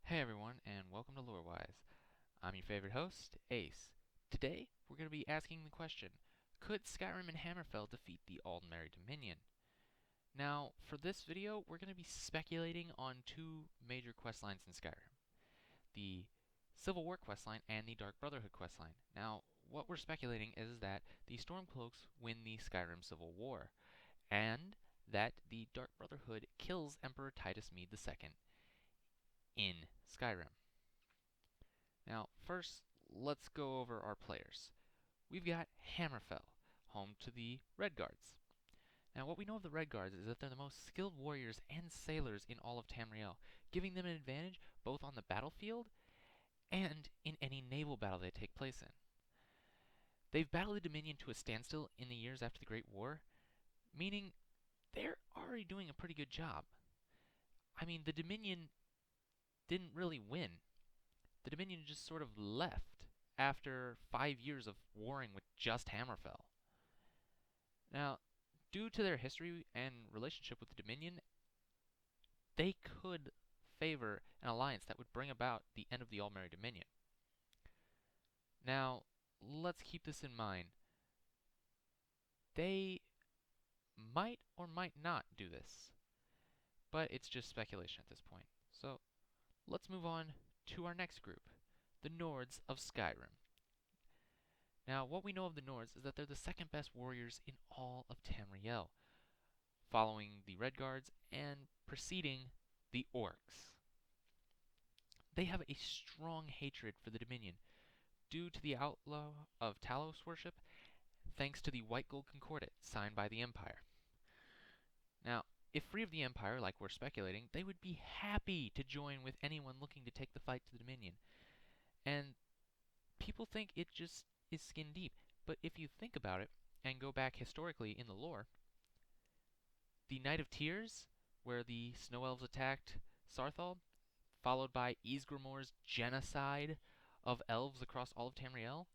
Hey everyone, and welcome to LoreWise. I'm your favorite host, Ace. Today, we're going to be asking the question, could Skyrim and Hammerfell defeat the Aldmeri Dominion? Now, for this video, we're going to be speculating on two major questlines in Skyrim. The Civil War questline and the Dark Brotherhood questline. Now, what we're speculating is that the Stormcloaks win the Skyrim Civil War, and that the Dark Brotherhood kills Emperor Titus Mede II in Skyrim. Now, first, let's go over our players. We've got Hammerfell, home to the Redguards. Now, what we know of the Redguards is that they're the most skilled warriors and sailors in all of Tamriel, giving them an advantage both on the battlefield and in any naval battle they take place in. They've battled the Dominion to a standstill in the years after the Great War, meaning they're already doing a pretty good job. I mean, the Dominion didn't really win. The Dominion just sort of left after 5 years of warring with just Hammerfell. Now, due to their history and relationship with the Dominion, they could favor an alliance that would bring about the end of the Aldmeri Dominion. Now, let's keep this in mind. They might or might not do this, but it's just speculation at this point. So, let's move on to our next group, the Nords of Skyrim. Now, what we know of the Nords is that they're the second best warriors in all of Tamriel, following the Redguards and preceding the Orcs. They have a strong hatred for the Dominion due to the outlaw of Talos worship, thanks to the White Gold Concordat signed by the Empire. Now, if free of the Empire, like we're speculating, they would be happy to join with anyone looking to take the fight to the Dominion. And people think it just is skin deep, but if you think about it and go back historically in the lore, the Night of Tears, where the Snow Elves attacked Sarthal, followed by Ysgramor's genocide of elves across all of Tamriel,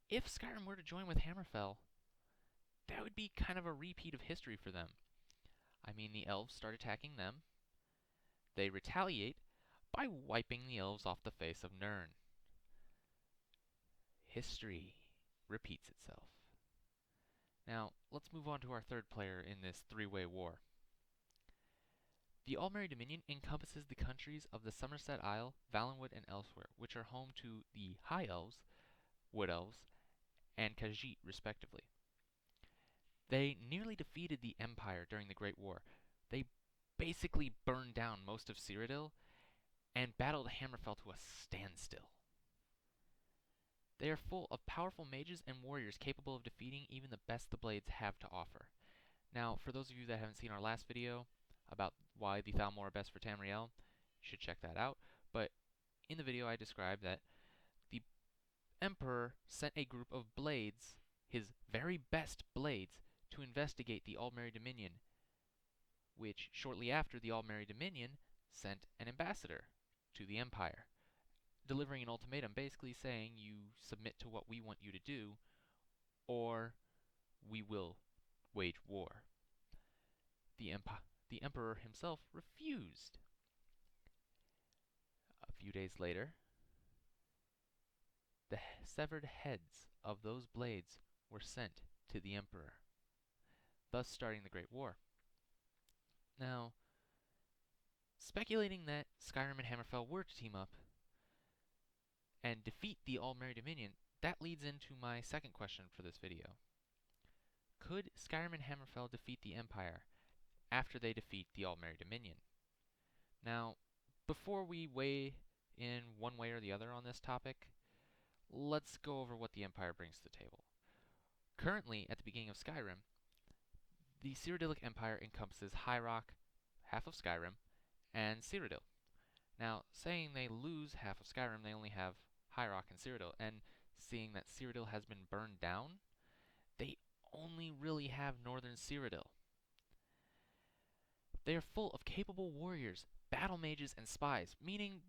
if Skyrim were to join with Hammerfell, that would be kind of a repeat of history for them. I mean, the elves start attacking them. They retaliate by wiping the elves off the face of Nirn. History repeats itself. Now, let's move on to our third player in this three-way war. The Aldmeri Dominion encompasses the countries of the Somerset Isle, Valenwood, and elsewhere, which are home to the High Elves, Wood Elves, and Khajiit, respectively. They nearly defeated the Empire during the Great War. They basically burned down most of Cyrodiil and battled Hammerfell to a standstill. They are full of powerful mages and warriors capable of defeating even the best the Blades have to offer. Now, for those of you that haven't seen our last video about why the Thalmor are best for Tamriel, you should check that out. But in the video I described that the Emperor sent a group of Blades, his very best Blades, to investigate the Aldmeri Dominion, which shortly after the Aldmeri Dominion sent an ambassador to the Empire, delivering an ultimatum basically saying you submit to what we want you to do, or we will wage war. The Emperor himself refused. A few days later, the severed heads of those Blades were sent to the Emperor, thus starting the Great War. Now, speculating that Skyrim and Hammerfell were to team up and defeat the Aldmeri Dominion, that leads into my second question for this video. Could Skyrim and Hammerfell defeat the Empire after they defeat the Aldmeri Dominion? Now, before we weigh in one way or the other on this topic, let's go over what the Empire brings to the table. Currently, at the beginning of Skyrim, the Cyrodiilic Empire encompasses High Rock, half of Skyrim, and Cyrodiil. Now, saying they lose half of Skyrim, they only have High Rock and Cyrodiil, and seeing that Cyrodiil has been burned down, they only really have northern Cyrodiil. They are full of capable warriors, battle mages, and spies, meaning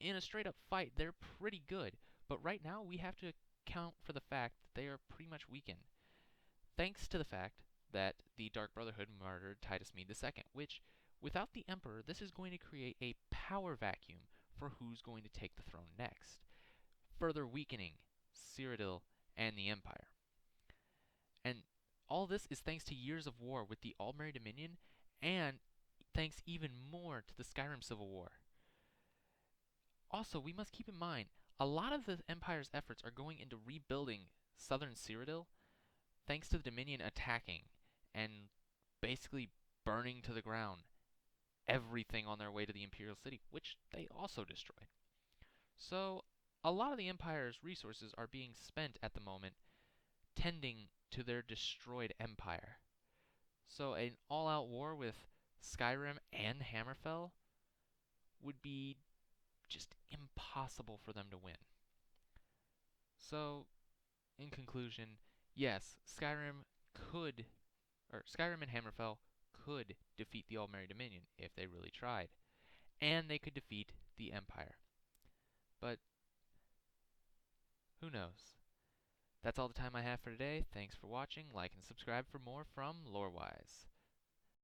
in a straight-up fight, they're pretty good. But right now, we have to account for the fact that they are pretty much weakened, thanks to the fact that the Dark Brotherhood murdered Titus Mede II, which, without the Emperor, this is going to create a power vacuum for who's going to take the throne next, further weakening Cyrodiil and the Empire. And all this is thanks to years of war with the Aldmeri Dominion, and thanks even more to the Skyrim Civil War. Also, we must keep in mind, a lot of the Empire's efforts are going into rebuilding southern Cyrodiil, thanks to the Dominion attacking and basically burning to the ground everything on their way to the Imperial City, which they also destroyed. So, a lot of the Empire's resources are being spent at the moment tending to their destroyed empire. So, an all-out war with Skyrim and Hammerfell would be just impossible for them to win. So, in conclusion, yes, Skyrim and Hammerfell could defeat the Aldmeri Dominion if they really tried, and they could defeat the Empire. But who knows? That's all the time I have for today. Thanks for watching. Like and subscribe for more from Lorewise.